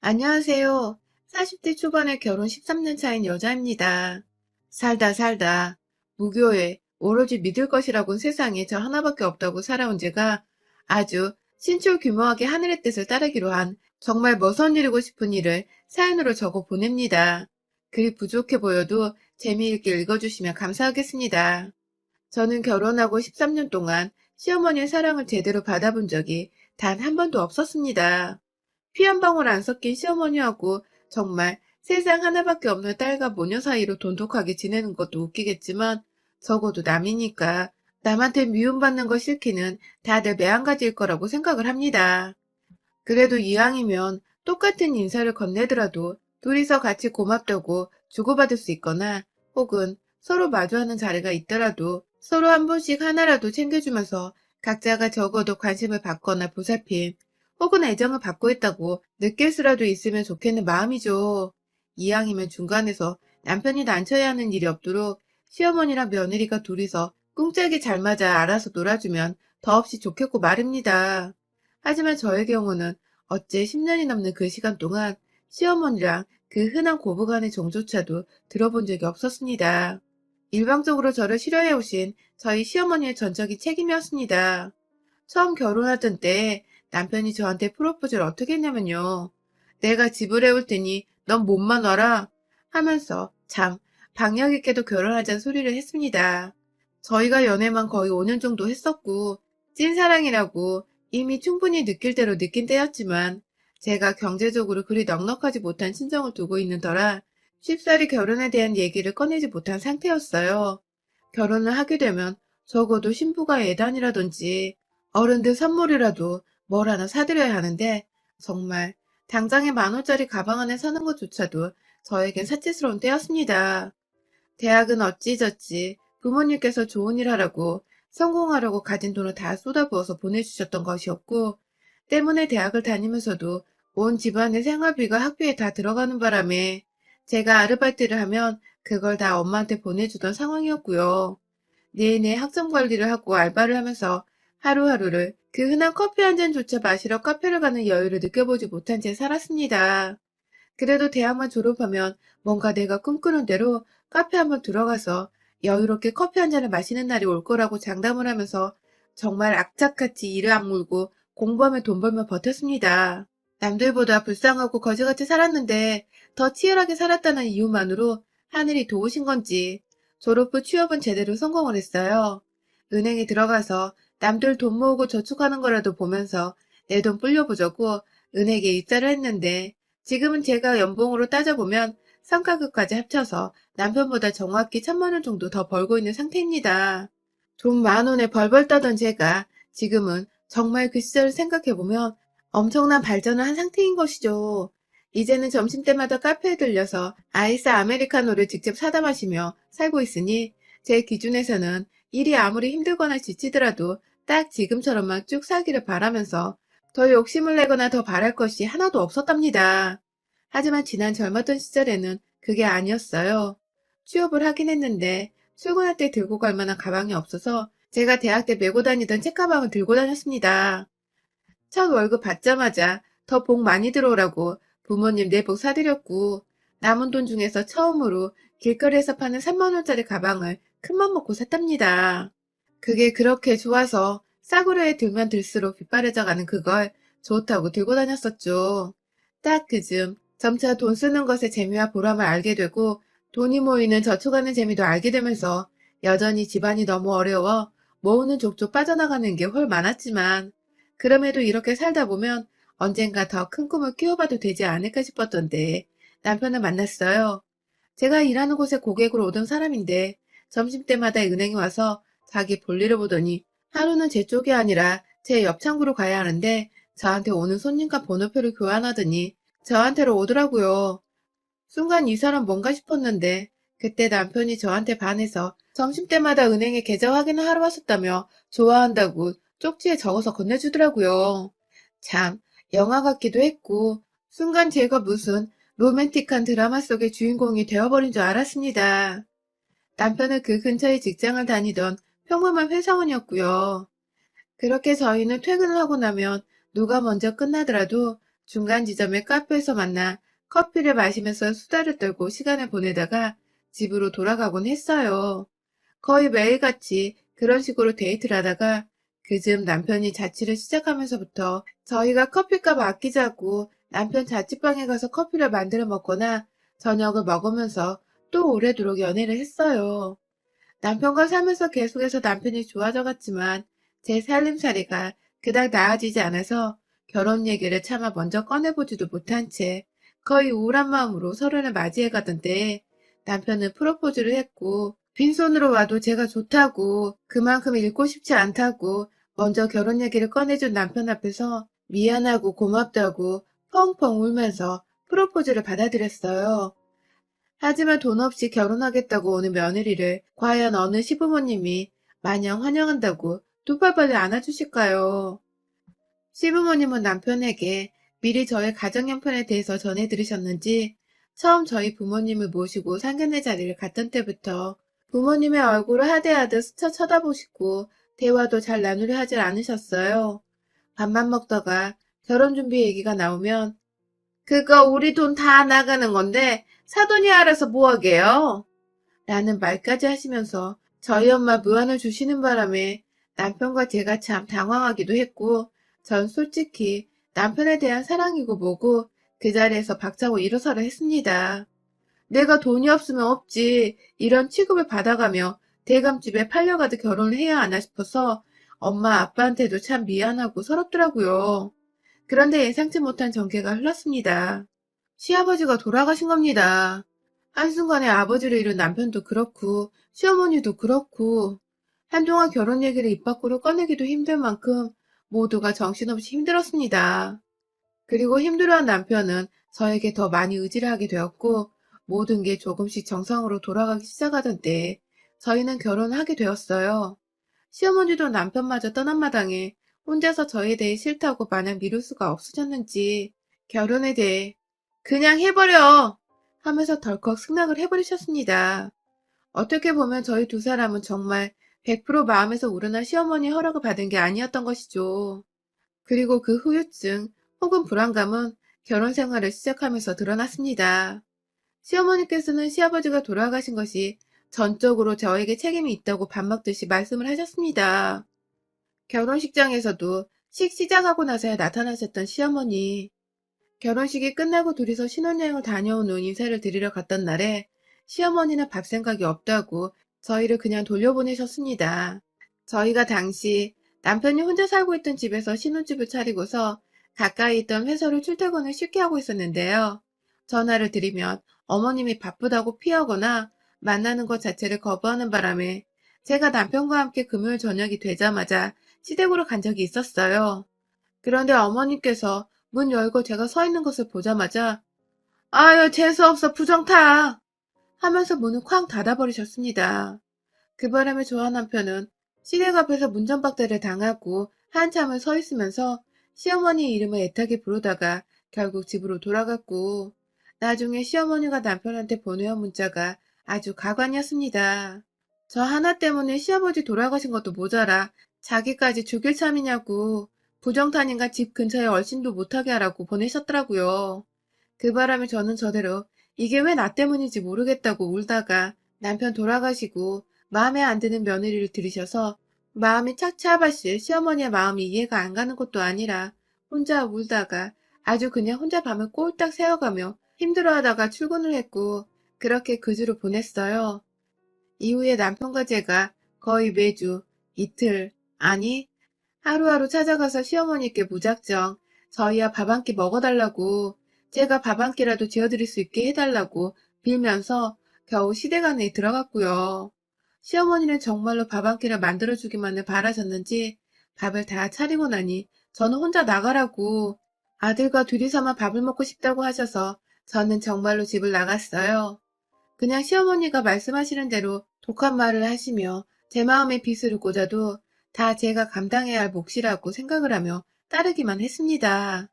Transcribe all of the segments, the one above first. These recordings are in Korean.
안녕하세요. 40대 초반에 결혼 13년 차인 여자입니다. 살다 무교에 오로지 믿을 것이라곤 세상에 저 하나밖에 없다고 살아온 제가 아주 신철규명하게 하늘의 뜻을 따르기로 한 정말 머선이루고 싶은 일을 사연으로 적어 보냅니다. 글이 부족해 보여도 재미있게 읽어주시면 감사하겠습니다. 저는 결혼하고 13년 동안 시어머니의 사랑을 제대로 받아본 적이 단 한 번도 없었습니다. 피 한 방울 안 섞인 시어머니하고 정말 세상 하나밖에 없는 딸과 모녀 사이로 돈독하게 지내는 것도 웃기겠지만 적어도 남이니까 남한테 미움받는 거 싫기는 다들 매한가지일 거라고 생각을 합니다. 그래도 이왕이면 똑같은 인사를 건네더라도 둘이서 같이 고맙다고 주고받을 수 있거나 혹은 서로 마주하는 자리가 있더라도 서로 한 번씩 하나라도 챙겨주면서 각자가 적어도 관심을 받거나 보살핌 혹은 애정을 받고 있다고 느낄 수라도 있으면 좋겠는 마음이죠. 이왕이면 중간에서 남편이 난처해야 하는 일이 없도록 시어머니랑 며느리가 둘이서 꿍짝이 잘 맞아 알아서 놀아주면 더없이 좋겠고 말입니다. 하지만 저의 경우는 어째 10년이 넘는 그 시간 동안 시어머니랑 그 흔한 고부간의 정조차도 들어본 적이 없었습니다. 일방적으로 저를 싫어해오신 저희 시어머니의 전적인 책임이었습니다. 처음 결혼하던 때 남편이 저한테 프로포즈를 어떻게 했냐면요. 내가 집을 해올 테니 넌 몸만 와라 하면서 참 박력 있게도 결혼하자는 소리를 했습니다. 저희가 연애만 거의 5년 정도 했었고 찐사랑이라고 이미 충분히 느낄 대로 느낀 때였지만 제가 경제적으로 그리 넉넉하지 못한 친정을 두고 있는 터라 쉽사리 결혼에 대한 얘기를 꺼내지 못한 상태였어요. 결혼을 하게 되면 적어도 신부가 예단이라든지 어른들 선물이라도 뭘 하나 사드려야 하는데 정말 당장에 10,000원짜리 가방 안에 사는 것조차도 저에겐 사치스러운 때였습니다. 대학은 어찌저찌 부모님께서 좋은 일 하라고 성공하려고 가진 돈을 다 쏟아부어서 보내주셨던 것이었고 때문에 대학을 다니면서도 온 집안의 생활비가 학비에 다 들어가는 바람에 제가 아르바이트를 하면 그걸 다 엄마한테 보내주던 상황이었고요. 내내 학점 관리를 하고 알바를 하면서 하루하루를 그 흔한 커피 한 잔조차 마시러 카페를 가는 여유를 느껴보지 못한 채 살았습니다. 그래도 대학만 졸업하면 뭔가 내가 꿈꾸는 대로 카페 한번 들어가서 여유롭게 커피 한 잔을 마시는 날이 올 거라고 장담을 하면서 정말 악착같이 일을 악물고 공부하며 돈 벌며 버텼습니다. 남들보다 불쌍하고 거지같이 살았는데 더 치열하게 살았다는 이유만으로 하늘이 도우신 건지 졸업 후 취업은 제대로 성공을 했어요. 은행에 들어가서 남들 돈 모으고 저축하는 거라도 보면서 내 돈 불려보자고 은행에 입사를 했는데 지금은 제가 연봉으로 따져보면 성과급까지 합쳐서 남편보다 정확히 1,000만 원 정도 더 벌고 있는 상태입니다. 돈 10,000원에 벌벌 떠던 제가 지금은 정말 그 시절을 생각해보면 엄청난 발전을 한 상태인 것이죠. 이제는 점심때마다 카페에 들려서 아이스 아메리카노를 직접 사다 마시며 살고 있으니 제 기준에서는 일이 아무리 힘들거나 지치더라도 딱 지금처럼만 쭉 살기를 바라면서 더 욕심을 내거나 더 바랄 것이 하나도 없었답니다. 하지만 지난 젊었던 시절에는 그게 아니었어요. 취업을 하긴 했는데 출근할 때 들고 갈 만한 가방이 없어서 제가 대학 때 메고 다니던 책가방을 들고 다녔습니다. 첫 월급 받자마자 더 복 많이 들어오라고 부모님 내복 사드렸고 남은 돈 중에서 처음으로 길거리에서 파는 3만 원짜리 가방을 큰맘 먹고 샀답니다. 그게 그렇게 좋아서 싸구려에 들면 들수록 빗바래져 가는 그걸 좋다고 들고 다녔었죠. 딱 그즘 점차 돈 쓰는 것의 재미와 보람을 알게 되고 돈이 모이는 저축하는 재미도 알게 되면서 여전히 집안이 너무 어려워 모으는 족족 빠져나가는 게 훨 많았지만 그럼에도 이렇게 살다 보면 언젠가 더 큰 꿈을 키워봐도 되지 않을까 싶었던데 남편을 만났어요. 제가 일하는 곳에 고객으로 오던 사람인데 점심때마다 은행에 와서 자기 볼일을 보더니 하루는 제 쪽이 아니라 제 옆 창구로 가야 하는데 저한테 오는 손님과 번호표를 교환하더니 저한테로 오더라고요. 순간 이 사람 뭔가 싶었는데 그때 남편이 저한테 반해서 점심때마다 은행에 계좌 확인을 하러 왔었다며 좋아한다고 쪽지에 적어서 건네주더라고요. 참 영화 같기도 했고 순간 제가 무슨 로맨틱한 드라마 속의 주인공이 되어버린 줄 알았습니다. 남편은 그 근처에 직장을 다니던 평범한 회사원이었고요. 그렇게 저희는 퇴근을 하고 나면 누가 먼저 끝나더라도 중간 지점의 카페에서 만나 커피를 마시면서 수다를 떨고 시간을 보내다가 집으로 돌아가곤 했어요. 거의 매일같이 그런 식으로 데이트를 하다가 그즈음 남편이 자취를 시작하면서부터 저희가 커피값 아끼자고 남편 자취방에 가서 커피를 만들어 먹거나 저녁을 먹으면서 또 오래도록 연애를 했어요. 남편과 살면서 계속해서 남편이 좋아져 갔지만 제 살림살이가 그닥 나아지지 않아서 결혼 얘기를 차마 먼저 꺼내보지도 못한 채 거의 우울한 마음으로 서로를 맞이해 가던데 남편은 프로포즈를 했고 빈손으로 와도 제가 좋다고 그만큼 잃고 싶지 않다고 먼저 결혼 얘기를 꺼내준 남편 앞에서 미안하고 고맙다고 펑펑 울면서 프로포즈를 받아들였어요. 하지만 돈 없이 결혼하겠다고 오는 며느리를 과연 어느 시부모님이 마냥 환영한다고 두 팔 벌려 안아주실까요? 시부모님은 남편에게 미리 저의 가정 형편에 대해서 전해 들으셨는지 처음 저희 부모님을 모시고 상견례 자리를 갔던 때부터 부모님의 얼굴을 하대하듯 스쳐 쳐다보시고 대화도 잘 나누려 하질 않으셨어요. 밥만 먹다가 결혼 준비 얘기가 나오면 그거 우리 돈 다 나가는 건데 사돈이 알아서 뭐하게요? 라는 말까지 하시면서 저희 엄마 무안을 주시는 바람에 남편과 제가 참 당황하기도 했고 전 솔직히 남편에 대한 사랑이고 뭐고 그 자리에서 박차고 일어서려 했습니다. 내가 돈이 없으면 없지 이런 취급을 받아가며 대감집에 팔려가듯 결혼을 해야 하나 싶어서 엄마 아빠한테도 참 미안하고 서럽더라고요. 그런데 예상치 못한 전개가 흘렀습니다. 시아버지가 돌아가신 겁니다. 한순간에 아버지를 잃은 남편도 그렇고 시어머니도 그렇고 한동안 결혼 얘기를 입 밖으로 꺼내기도 힘들 만큼 모두가 정신없이 힘들었습니다. 그리고 힘들어한 남편은 저에게 더 많이 의지를 하게 되었고 모든 게 조금씩 정상으로 돌아가기 시작하던 때에 저희는 결혼하게 되었어요. 시어머니도 남편마저 떠난 마당에 혼자서 저에 대해 싫다고 마냥 미룰 수가 없으셨는지 결혼에 대해 그냥 해버려 하면서 덜컥 승낙을 해버리셨습니다. 어떻게 보면 저희 두 사람은 정말 100% 마음에서 우러난 시어머니 허락을 받은 게 아니었던 것이죠. 그리고 그 후유증 혹은 불안감은 결혼 생활을 시작하면서 드러났습니다. 시어머니께서는 시아버지가 돌아가신 것이 전적으로 저에게 책임이 있다고 밥 먹듯이 말씀을 하셨습니다. 결혼식장에서도 시작하고 나서야 나타나셨던 시어머니. 결혼식이 끝나고 둘이서 신혼여행을 다녀온 후 인사를 드리러 갔던 날에 시어머니는 밥 생각이 없다고 저희를 그냥 돌려보내셨습니다. 저희가 당시 남편이 혼자 살고 있던 집에서 신혼집을 차리고서 가까이 있던 회사로 출퇴근을 쉽게 하고 있었는데요. 전화를 드리면 어머님이 바쁘다고 피하거나 만나는 것 자체를 거부하는 바람에 제가 남편과 함께 금요일 저녁이 되자마자 시댁으로 간 적이 있었어요. 그런데 어머님께서 문 열고 제가 서 있는 것을 보자마자 아유 재수없어 부정타 하면서 문을 쾅 닫아버리셨습니다. 그 바람에 저와 남편은 시댁 앞에서 문전박대를 당하고 한참을 서 있으면서 시어머니 이름을 애타게 부르다가 결국 집으로 돌아갔고 나중에 시어머니가 남편한테 보내온 문자가 아주 가관이었습니다. 저 하나 때문에 시아버지 돌아가신 것도 모자라 자기까지 죽일 참이냐고 부정탄인가 집 근처에 얼씬도 못하게 하라고 보내셨더라고요. 그 바람에 저는 저대로 이게 왜 나 때문인지 모르겠다고 울다가 남편 돌아가시고 마음에 안 드는 며느리를 들이셔서 마음이 착잡하실 시어머니의 마음이 이해가 안 가는 것도 아니라 혼자 울다가 아주 그냥 혼자 밤을 꼴딱 새워가며 힘들어하다가 출근을 했고 그렇게 그 주를 보냈어요. 이후에 남편과 제가 거의 매주 이틀, 아니 하루하루 찾아가서 시어머니께 무작정 저희와 밥 한 끼 먹어달라고 제가 밥 한 끼라도 지어드릴 수 있게 해달라고 빌면서 겨우 시댁 안에 들어갔고요. 시어머니는 정말로 밥 한 끼를 만들어주기만을 바라셨는지 밥을 다 차리고 나니 저는 혼자 나가라고 아들과 둘이서만 밥을 먹고 싶다고 하셔서 저는 정말로 집을 나갔어요. 그냥 시어머니가 말씀하시는 대로 독한 말을 하시며 제 마음에 비수를 꽂아도 다 제가 감당해야 할 몫이라고 생각을 하며 따르기만 했습니다.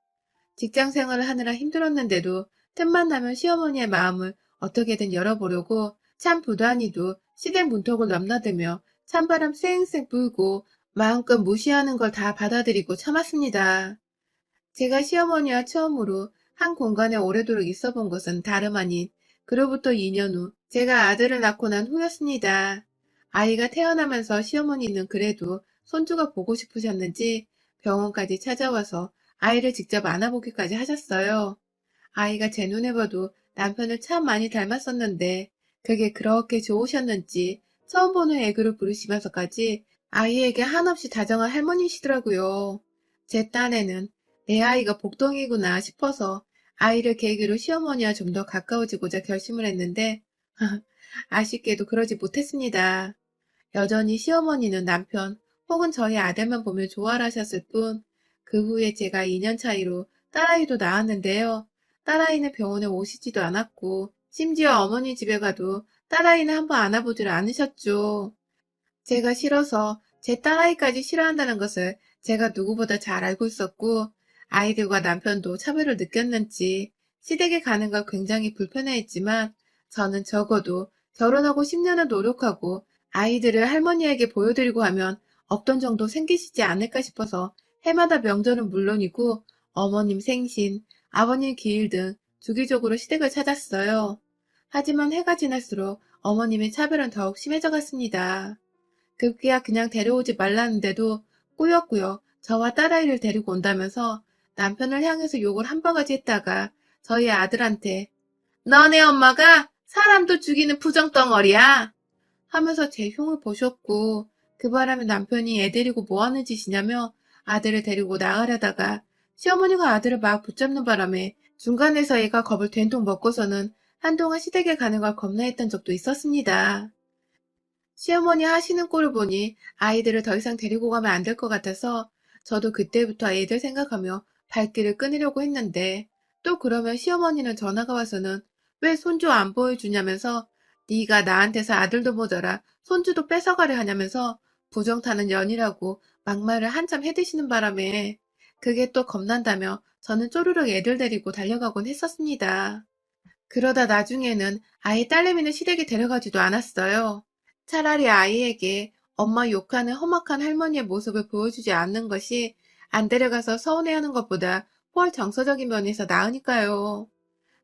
직장 생활을 하느라 힘들었는데도 틈만 나면 시어머니의 마음을 어떻게든 열어보려고 참 부단히도 시댁 문턱을 넘나들며 찬바람 쌩쌩 불고 마음껏 무시하는 걸 다 받아들이고 참았습니다. 제가 시어머니와 처음으로 한 공간에 오래도록 있어 본 것은 다름 아닌 그로부터 2년 후 제가 아들을 낳고 난 후였습니다. 아이가 태어나면서 시어머니는 그래도 손주가 보고 싶으셨는지 병원까지 찾아와서 아이를 직접 안아보기까지 하셨어요. 아이가 제 눈에 봐도 남편을 참 많이 닮았었는데 그게 그렇게 좋으셨는지 처음 보는 애교를 부르시면서까지 아이에게 한없이 다정한 할머니시더라고요. 제 딴에는 내 아이가 복덩이구나 싶어서 아이를 계기로 시어머니와 좀 더 가까워지고자 결심을 했는데 아쉽게도 그러지 못했습니다. 여전히 시어머니는 남편 혹은 저희 아들만 보면 좋아라 하셨을 뿐 그 후에 제가 2년 차이로 딸아이도 낳았는데요. 딸아이는 병원에 오시지도 않았고 심지어 어머니 집에 가도 딸아이는 한번 안아보지를 않으셨죠. 제가 싫어서 제 딸아이까지 싫어한다는 것을 제가 누구보다 잘 알고 있었고 아이들과 남편도 차별을 느꼈는지 시댁에 가는 걸 굉장히 불편해했지만 저는 적어도 결혼하고 10년을 노력하고 아이들을 할머니에게 보여드리고 하면 없던 정도 생기시지 않을까 싶어서 해마다 명절은 물론이고 어머님 생신, 아버님 기일 등 주기적으로 시댁을 찾았어요. 하지만 해가 지날수록 어머님의 차별은 더욱 심해져 갔습니다. 급기야 그냥 데려오지 말라는데도 꾸역꾸역 저와 딸아이를 데리고 온다면서 남편을 향해서 욕을 한 바가지 했다가 저희 아들한테 너네 엄마가 사람도 죽이는 부정덩어리야 하면서 제 흉을 보셨고 그 바람에 남편이 애 데리고 뭐하는 짓이냐며 아들을 데리고 나가려다가 시어머니가 아들을 막 붙잡는 바람에 중간에서 애가 겁을 된통 먹고서는 한동안 시댁에 가는 걸 겁나했던 적도 있었습니다. 시어머니 하시는 꼴을 보니 아이들을 더 이상 데리고 가면 안 될 것 같아서 저도 그때부터 애들 생각하며 발길을 끊으려고 했는데 또 그러면 시어머니는 전화가 와서는 왜 손주 안 보여주냐면서 네가 나한테서 아들도 모자라 손주도 뺏어가려 하냐면서 부정타는 년이라고 막말을 한참 해대시는 바람에 그게 또 겁난다며 저는 쪼르륵 애들 데리고 달려가곤 했었습니다. 그러다 나중에는 아예 딸내미는 시댁에 데려가지도 않았어요. 차라리 아이에게 엄마 욕하는 험악한 할머니의 모습을 보여주지 않는 것이 안 데려가서 서운해하는 것보다 훨 정서적인 면에서 나으니까요.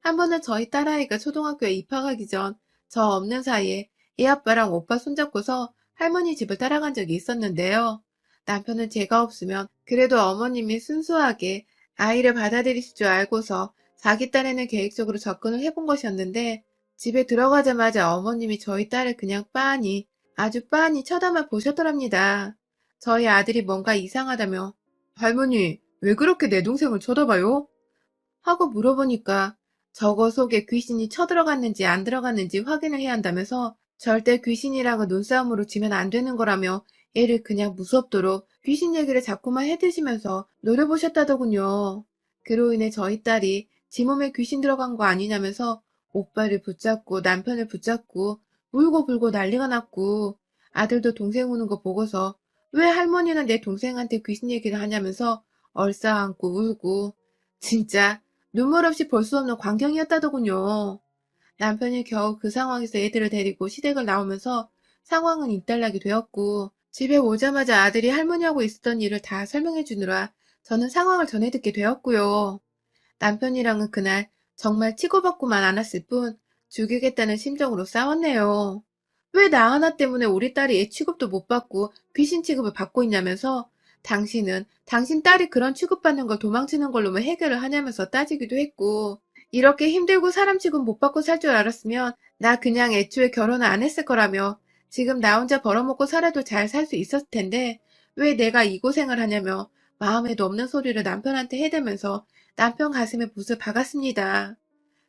한 번은 저희 딸아이가 초등학교에 입학하기 전 저 없는 사이에 애 아빠랑 오빠 손잡고서 할머니 집을 따라간 적이 있었는데요. 남편은 제가 없으면 그래도 어머님이 순수하게 아이를 받아들이실 줄 알고서 자기 딴에는 계획적으로 접근을 해본 것이었는데 집에 들어가자마자 어머님이 저희 딸을 그냥 빤히 아주 빤히 쳐다만 보셨더랍니다. 저희 아들이 뭔가 이상하다며 할머니 왜 그렇게 내 동생을 쳐다봐요? 하고 물어보니까 저거 속에 귀신이 쳐들어갔는지 안 들어갔는지 확인을 해야 한다면서 절대 귀신이랑은 눈싸움으로 지면 안 되는 거라며 애를 그냥 무섭도록 귀신 얘기를 자꾸만 해드시면서 노려보셨다더군요. 그로 인해 저희 딸이 지 몸에 귀신 들어간 거 아니냐면서 오빠를 붙잡고 남편을 붙잡고 울고 불고 난리가 났고 아들도 동생 우는 거 보고서 왜 할머니는 내 동생한테 귀신 얘기를 하냐면서 얼싸안고 울고 진짜 눈물 없이 볼 수 없는 광경이었다더군요. 남편이 겨우 그 상황에서 애들을 데리고 시댁을 나오면서 상황은 일단락이 되었고 집에 오자마자 아들이 할머니하고 있었던 일을 다 설명해 주느라 저는 상황을 전해 듣게 되었고요. 남편이랑은 그날 정말 치고받고만 않았을 뿐 죽이겠다는 심정으로 싸웠네요. 왜 나 하나 때문에 우리 딸이 애 취급도 못 받고 귀신 취급을 받고 있냐면서 당신은 당신 딸이 그런 취급받는 걸 도망치는 걸로만 해결을 하냐면서 따지기도 했고 이렇게 힘들고 사람 취급 못 받고 살 줄 알았으면 나 그냥 애초에 결혼을 안 했을 거라며 지금 나 혼자 벌어먹고 살아도 잘 살 수 있었을 텐데 왜 내가 이 고생을 하냐며 마음에도 없는 소리를 남편한테 해대면서 남편 가슴에 붓을 박았습니다.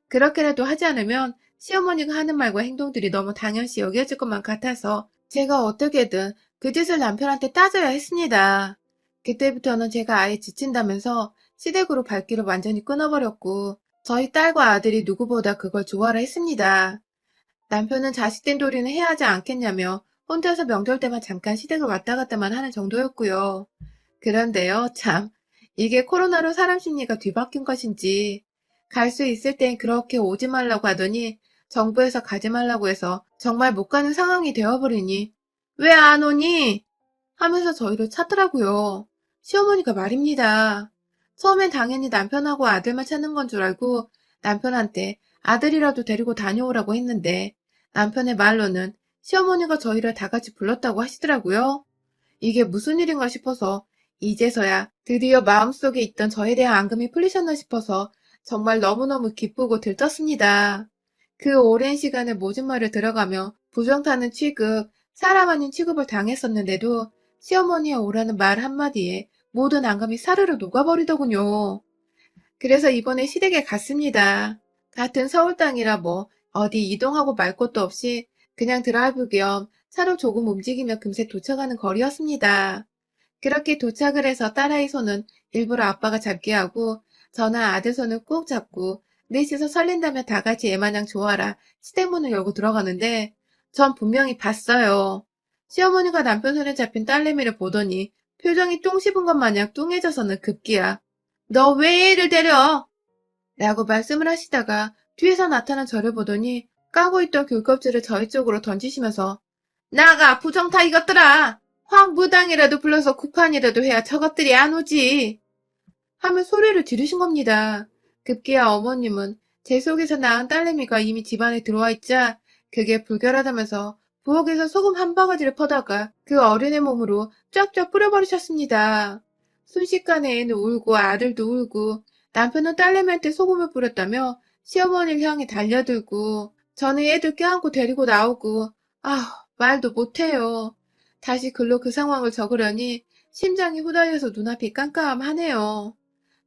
그렇게라도 하지 않으면 시어머니가 하는 말과 행동들이 너무 당연시 여겨질 것만 같아서 제가 어떻게든 그 짓을 남편한테 따져야 했습니다. 그때부터는 제가 아예 지친다면서 시댁으로 발길을 완전히 끊어버렸고 저희 딸과 아들이 누구보다 그걸 좋아라 했습니다. 남편은 자식된 도리는 해야 하지 않겠냐며 혼자서 명절 때만 잠깐 시댁을 왔다 갔다만 하는 정도였고요. 그런데요, 참, 이게 코로나로 사람 심리가 뒤바뀐 것인지 갈 수 있을 땐 그렇게 오지 말라고 하더니 정부에서 가지 말라고 해서 정말 못 가는 상황이 되어버리니 왜 안 오니? 하면서 저희를 찾더라고요. 시어머니가 말입니다. 처음엔 당연히 남편하고 아들만 찾는 건 줄 알고 남편한테 아들이라도 데리고 다녀오라고 했는데 남편의 말로는 시어머니가 저희를 다 같이 불렀다고 하시더라고요. 이게 무슨 일인가 싶어서 이제서야 드디어 마음속에 있던 저에 대한 앙금이 풀리셨나 싶어서 정말 너무너무 기쁘고 들떴습니다. 그 오랜 시간에 모진 말을 들어가며 부정타는 취급, 사람 아닌 취급을 당했었는데도 시어머니의 오라는 말 한마디에 모든 앙금이 사르르 녹아버리더군요. 그래서 이번에 시댁에 갔습니다. 같은 서울 땅이라 뭐 어디 이동하고 말 것도 없이 그냥 드라이브 겸 차로 조금 움직이며 금세 도착하는 거리였습니다. 그렇게 도착을 해서 딸아이 손은 일부러 아빠가 잡게 하고 저는 아들 손을 꼭 잡고 넷이서 설렌다며 다 같이 애마냥 좋아라 시댁문을 열고 들어가는데 전 분명히 봤어요. 시어머니가 남편 손에 잡힌 딸내미를 보더니 표정이 똥 씹은 것 마냥 뚱해져서는 급기야 너 왜 애를 데려? 라고 말씀을 하시다가 뒤에서 나타난 저를 보더니 까고 있던 귤껍질을 저희 쪽으로 던지시면서 나가 부정타 이것들아! 황 무당이라도 불러서 구판이라도 해야 저것들이 안 오지! 하며 소리를 지르신 겁니다. 급기야 어머님은 제 속에서 낳은 딸내미가 이미 집안에 들어와 있자 그게 불결하다면서 부엌에서 소금 한 바가지를 퍼다가 그 어린애 몸으로 쫙쫙 뿌려버리셨습니다. 순식간에 애는 울고 아들도 울고 남편은 딸내미한테 소금을 뿌렸다며 시어머니를 향해 달려들고 저는 애들 껴안고 데리고 나오고 말도 못해요. 다시 글로 그 상황을 적으려니 심장이 후달려서 눈앞이 깜깜하네요.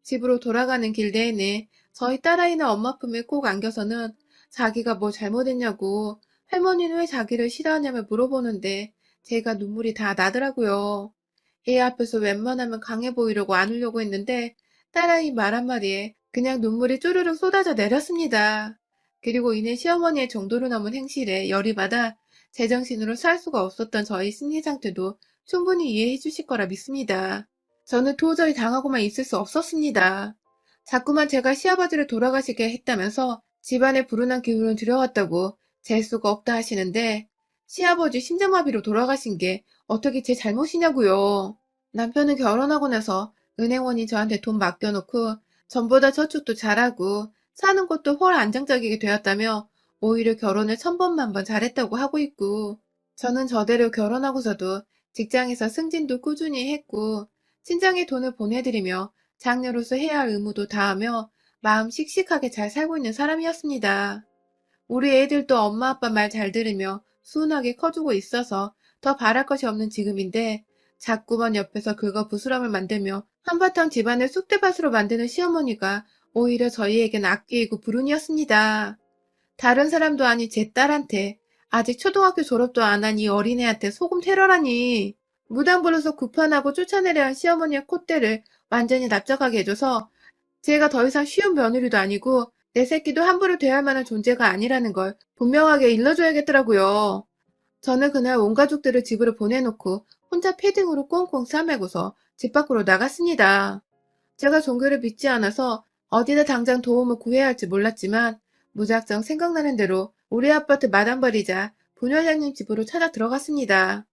집으로 돌아가는 길 내내 저희 딸아이는 엄마 품에 꼭 안겨서는 자기가 뭐 잘못했냐고 할머니는 왜 자기를 싫어하냐며 물어보는데 제가 눈물이 다 나더라고요. 애 앞에서 웬만하면 강해 보이려고 안 울려고 했는데 딸아이 말 한마디에 그냥 눈물이 쪼르륵 쏟아져 내렸습니다. 그리고 이내 시어머니의 정도로 넘은 행실에 열이 받아 제정신으로 살 수가 없었던 저희 심리 상태도 충분히 이해해 주실 거라 믿습니다. 저는 도저히 당하고만 있을 수 없었습니다. 자꾸만 제가 시아버지를 돌아가시게 했다면서 집안에 불운한 기운을 들여왔다고 잴 수가 없다 하시는데 시아버지 심장마비로 돌아가신 게 어떻게 제 잘못이냐고요. 남편은 결혼하고 나서 은행원이 저한테 돈 맡겨놓고 전보다 저축도 잘하고 사는 것도 훨 안정적이게 되었다며 오히려 결혼을 천번만번 잘했다고 하고 있고 저는 저대로 결혼하고서도 직장에서 승진도 꾸준히 했고 친정에 돈을 보내드리며 장녀로서 해야 할 의무도 다하며 마음 씩씩하게 잘 살고 있는 사람이었습니다. 우리 애들도 엄마 아빠 말 잘 들으며 순하게 커주고 있어서 더 바랄 것이 없는 지금인데 자꾸만 옆에서 긁어 부스럼을 만들며 한바탕 집안을 쑥대밭으로 만드는 시어머니가 오히려 저희에겐 악귀이고 불운이었습니다. 다른 사람도 아닌 제 딸한테 아직 초등학교 졸업도 안 한 이 어린애한테 소금 테러라니. 무당 불러서 구판하고 쫓아내려 한 시어머니의 콧대를 완전히 납작하게 해줘서 제가 더 이상 쉬운 며느리도 아니고 내 새끼도 함부로 대할 만한 존재가 아니라는 걸 분명하게 일러줘야겠더라고요. 저는 그날 온 가족들을 집으로 보내놓고 혼자 패딩으로 꽁꽁 싸매고서 집 밖으로 나갔습니다. 제가 종교를 믿지 않아서 어디다 당장 도움을 구해야 할지 몰랐지만 무작정 생각나는 대로 우리 아파트 마당발이자 부녀장님 집으로 찾아 들어갔습니다.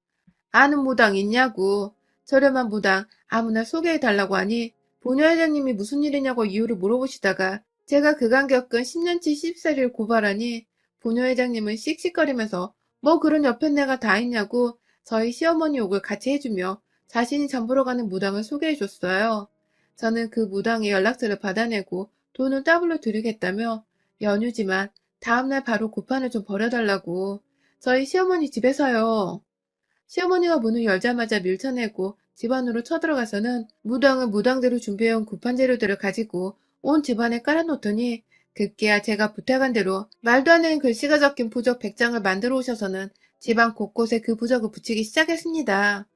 아는 무당 있냐고 저렴한 무당 아무나 소개해달라고 하니 부녀회장님이 무슨 일이냐고 이유를 물어보시다가 제가 그간 겪은 10년치 씹사리를 고발하니 부녀회장님은 씩씩거리면서 뭐 그런 옆에 내가 다 있냐고 저희 시어머니 욕을 같이 해주며 자신이 잠보러 가는 무당을 소개해줬어요. 저는 그 무당의 연락처를 받아내고 돈을 더블로 드리겠다며 연휴지만 다음날 바로 고판을 좀 버려달라고 저희 시어머니 집에서요. 시어머니가 문을 열자마자 밀쳐내고 집 안으로 쳐들어가서는 무당은 무당대로 준비해온 구판 재료들을 가지고 온 집안에 깔아놓더니 급기야 제가 부탁한 대로 말도 안 되는 글씨가 적힌 부적 100장을 만들어 오셔서는 집안 곳곳에 그 부적을 붙이기 시작했습니다.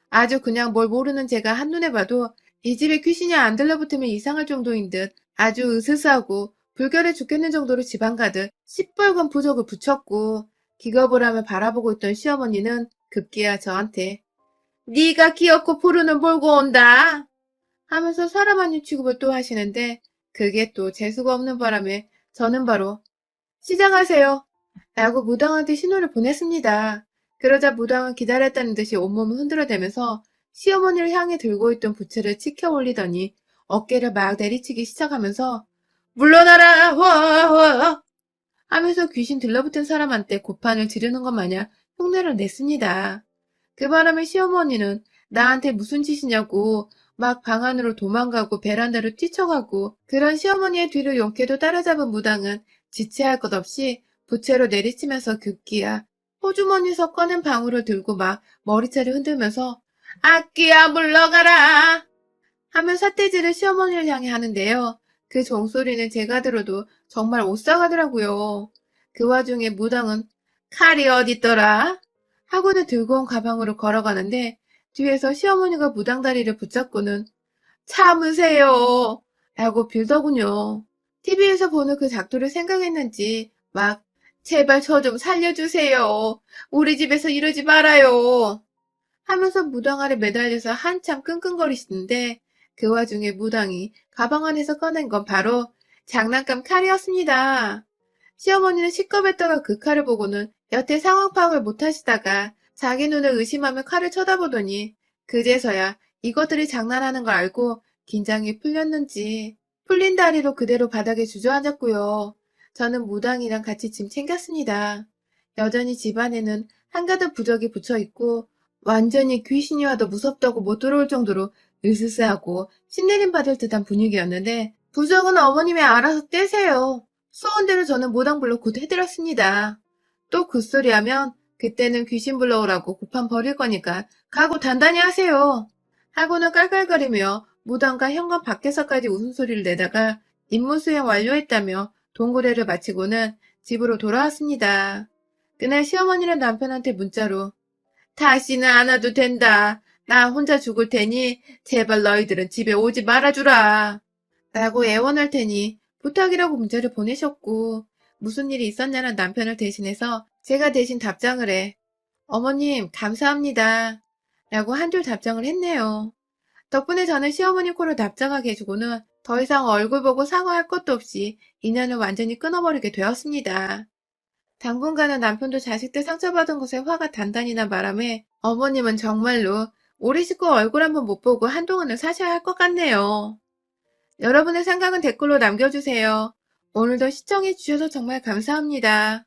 아주 그냥 뭘 모르는 제가 한눈에 봐도 이 집에 귀신이 안 들러붙으면 이상할 정도인 듯 아주 으스스하고 불결해 죽겠는 정도로 집안 가득 시뻘건 부적을 붙였고 기겁을 하며 바라보고 있던 시어머니는 급기야 저한테 네가 귀엽고 푸르는 몰고 온다 하면서 사람 아닌 취급을 또 하시는데 그게 또 재수가 없는 바람에 저는 바로 시장하세요 라고 무당한테 신호를 보냈습니다. 그러자 무당은 기다렸다는 듯이 온몸을 흔들어대면서 시어머니를 향해 들고 있던 부채를 치켜 올리더니 어깨를 막 내리치기 시작하면서 물러나라 와 하면서 귀신 들러붙은 사람한테 고판을 지르는 것 마냥 흉내를 냈습니다. 그 바람에 시어머니는 나한테 무슨 짓이냐고 막 방 안으로 도망가고 베란다로 뛰쳐가고 그런 시어머니의 뒤를 용케도 따라잡은 무당은 지체할 것 없이 부채로 내리치면서 급기야 호주머니에서 꺼낸 방울을 들고 막 머리채를 흔들면서 악기야 물러가라 하며 삿대질을 시어머니를 향해 하는데요. 그 종소리는 제가 들어도 정말 오싹하더라고요. 그 와중에 무당은 칼이 어딨더라? 하고는 들고 온 가방으로 걸어가는데 뒤에서 시어머니가 무당 다리를 붙잡고는 참으세요 라고 빌더군요. TV에서 보는 그 작두를 생각했는지 막 제발 저 좀 살려주세요. 우리 집에서 이러지 말아요. 하면서 무당 아래 매달려서 한참 끙끙거리시는데 그 와중에 무당이 가방 안에서 꺼낸 건 바로 장난감 칼이었습니다. 시어머니는 시겁했다가 그 칼을 보고는 여태 상황 파악을 못하시다가 자기 눈을 의심하며 칼을 쳐다보더니 그제서야 이것들이 장난하는 걸 알고 긴장이 풀렸는지 풀린 다리로 그대로 바닥에 주저앉았고요. 저는 무당이랑 같이 짐 챙겼습니다. 여전히 집안에는 한가득 부적이 붙어있고 완전히 귀신이 와도 무섭다고 못 들어올 정도로 으스스하고 신내림 받을 듯한 분위기였는데 부적은 어머님이 알아서 떼세요. 소원대로 저는 무당불로 곧 해드렸습니다. 또 굿소리 하면 그때는 귀신 불러오라고 고판 버릴 거니까 각오 단단히 하세요. 하고는 깔깔거리며 무당과 현관 밖에서까지 웃음소리를 내다가 임무 수행 완료했다며 동고래를 마치고는 집으로 돌아왔습니다. 그날 시어머니는 남편한테 문자로 다시는 안 와도 된다. 나 혼자 죽을 테니 제발 너희들은 집에 오지 말아주라. 라고 애원할 테니 부탁이라고 문자를 보내셨고 무슨 일이 있었냐는 남편을 대신해서 제가 대신 답장을 해 어머님 감사합니다. 라고 한줄 답장을 했네요. 덕분에 저는 시어머니 코를 납작하게 해주고는 더 이상 얼굴 보고 사과할 것도 없이 인연을 완전히 끊어버리게 되었습니다. 당분간은 남편도 자식들 상처받은 것에 화가 단단히 난 바람에 어머님은 정말로 우리 식구 얼굴 한번 못 보고 한동안은 사셔야 할 것 같네요. 여러분의 생각은 댓글로 남겨주세요. 오늘도 시청해주셔서 정말 감사합니다.